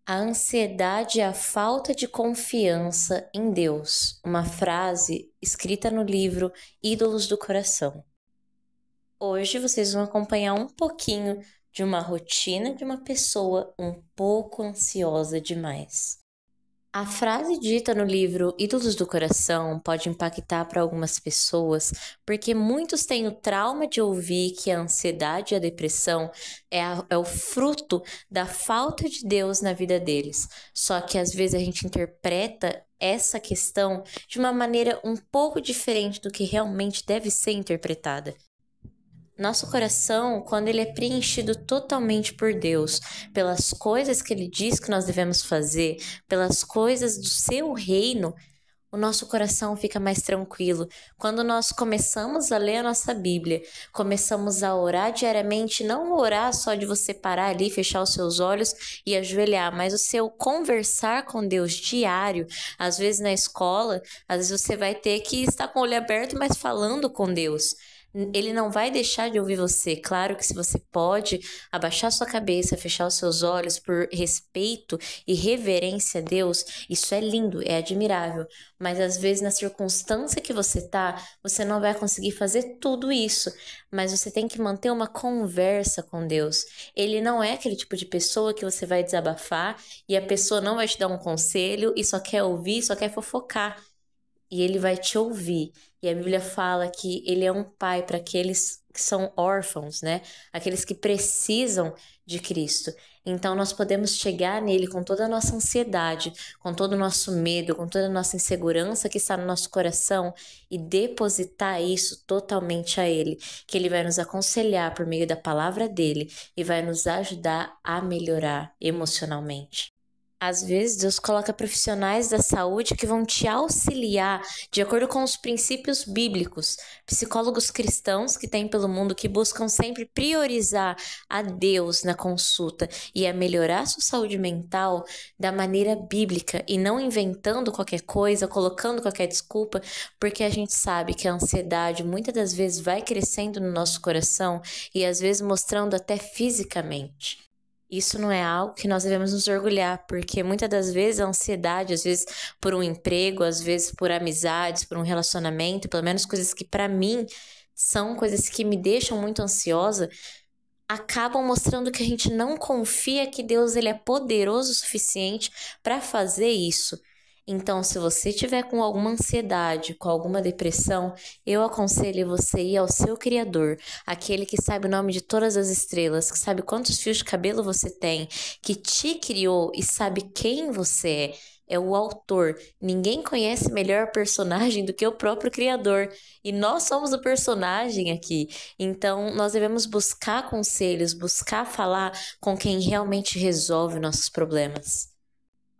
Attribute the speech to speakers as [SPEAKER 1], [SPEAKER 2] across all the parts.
[SPEAKER 1] A ansiedade é a falta de confiança em Deus. Uma frase escrita no livro Ídolos do Coração. Hoje vocês vão acompanhar um pouquinho de uma rotina de uma pessoa um pouco ansiosa demais. A frase dita no livro Ídolos do Coração pode impactar para algumas pessoas, porque muitos têm o trauma de ouvir que a ansiedade e a depressão é o fruto da falta de Deus na vida deles. Só que às vezes a gente interpreta essa questão de uma maneira um pouco diferente do que realmente deve ser interpretada. Nosso coração, quando ele é preenchido totalmente por Deus, pelas coisas que ele diz que nós devemos fazer, pelas coisas do seu reino, o nosso coração fica mais tranquilo. Quando nós começamos a ler a nossa Bíblia, começamos a orar diariamente, não orar só de você parar ali, fechar os seus olhos e ajoelhar, mas o seu conversar com Deus diário. Às vezes na escola, às vezes você vai ter que estar com o olho aberto, mas falando com Deus. Ele não vai deixar de ouvir você. Claro que se você pode abaixar sua cabeça, fechar os seus olhos por respeito e reverência a Deus, isso é lindo, é admirável. Mas às vezes na circunstância que você tá, você não vai conseguir fazer tudo isso. Mas você tem que manter uma conversa com Deus. Ele não é aquele tipo de pessoa que você vai desabafar e a pessoa não vai te dar um conselho e só quer ouvir, só quer fofocar. E ele vai te ouvir. E a Bíblia fala que ele é um pai para aqueles que são órfãos, né? Aqueles que precisam de Cristo. Então nós podemos chegar nele com toda a nossa ansiedade, com todo o nosso medo, com toda a nossa insegurança que está no nosso coração e depositar isso totalmente a ele, que ele vai nos aconselhar por meio da palavra dele e vai nos ajudar a melhorar emocionalmente. Às vezes, Deus coloca profissionais da saúde que vão te auxiliar de acordo com os princípios bíblicos. Psicólogos cristãos que têm pelo mundo que buscam sempre priorizar a Deus na consulta e a melhorar sua saúde mental da maneira bíblica e não inventando qualquer coisa, colocando qualquer desculpa, porque a gente sabe que a ansiedade muitas das vezes vai crescendo no nosso coração e às vezes mostrando até fisicamente. Isso não é algo que nós devemos nos orgulhar, porque muitas das vezes a ansiedade, às vezes por um emprego, às vezes por amizades, por um relacionamento, pelo menos coisas que para mim são coisas que me deixam muito ansiosa, acabam mostrando que a gente não confia que Deus ele é poderoso o suficiente para fazer isso. Então, se você tiver com alguma ansiedade, com alguma depressão, eu aconselho você ir ao seu Criador, aquele que sabe o nome de todas as estrelas, que sabe quantos fios de cabelo você tem, que te criou e sabe quem você é. É o autor. Ninguém conhece melhor personagem do que o próprio Criador. E nós somos o personagem aqui. Então, nós devemos buscar conselhos, buscar falar com quem realmente resolve nossos problemas.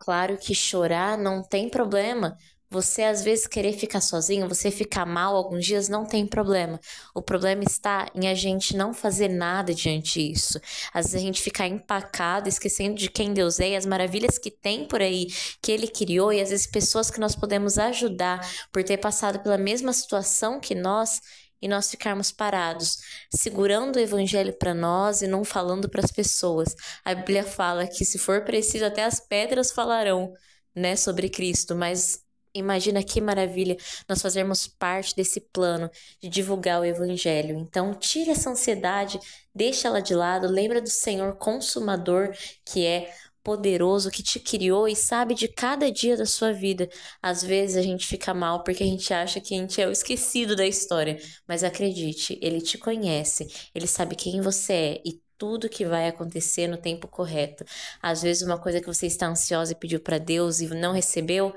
[SPEAKER 1] Claro que chorar não tem problema. Você às vezes querer ficar sozinho, você ficar mal alguns dias não tem problema. O problema está em a gente não fazer nada diante disso. Às vezes a gente ficar empacado, esquecendo de quem Deus é e as maravilhas que tem por aí, que Ele criou, e às vezes pessoas que nós podemos ajudar por ter passado pela mesma situação que nós e nós ficarmos parados, segurando o evangelho para nós e não falando para as pessoas. A Bíblia fala que se for preciso até as pedras falarão, né, sobre Cristo, mas imagina que maravilha nós fazermos parte desse plano de divulgar o evangelho. Então, tire essa ansiedade, deixa ela de lado, lembra do Senhor consumador que é poderoso, que te criou e sabe de cada dia da sua vida. Às vezes a gente fica mal porque a gente acha que a gente é o esquecido da história, mas acredite, ele te conhece, ele sabe quem você é e tudo que vai acontecer no tempo correto. Às vezes uma coisa que você está ansiosa e pediu para Deus e não recebeu,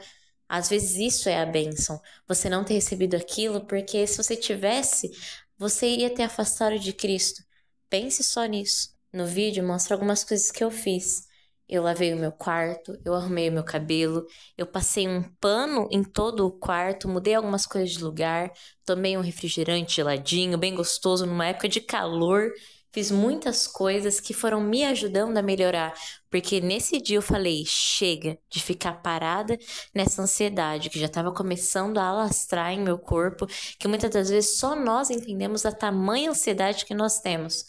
[SPEAKER 1] às vezes isso é a bênção. Você não ter recebido aquilo porque se você tivesse, você iria ter afastado de Cristo. Pense só nisso. No vídeo mostra algumas coisas que eu fiz. Eu lavei o meu quarto, eu arrumei o meu cabelo, eu passei um pano em todo o quarto, mudei algumas coisas de lugar, tomei um refrigerante geladinho, bem gostoso, numa época de calor. Fiz muitas coisas que foram me ajudando a melhorar, porque nesse dia eu falei, chega de ficar parada nessa ansiedade que já estava começando a alastrar em meu corpo, que muitas das vezes só nós entendemos a tamanha ansiedade que nós temos.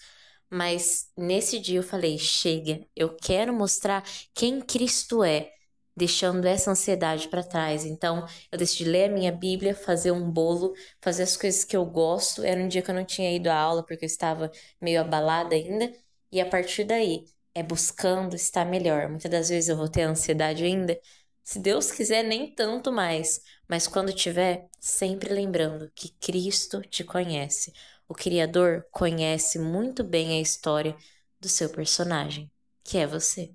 [SPEAKER 1] Mas nesse dia eu falei, chega, eu quero mostrar quem Cristo é, deixando essa ansiedade para trás. Então, eu decidi ler a minha Bíblia, fazer um bolo, fazer as coisas que eu gosto. Era um dia que eu não tinha ido à aula porque eu estava meio abalada ainda. E a partir daí, é buscando estar melhor. Muitas das vezes eu vou ter ansiedade ainda. Se Deus quiser, nem tanto mais. Mas quando tiver, sempre lembrando que Cristo te conhece. O Criador conhece muito bem a história do seu personagem, que é você.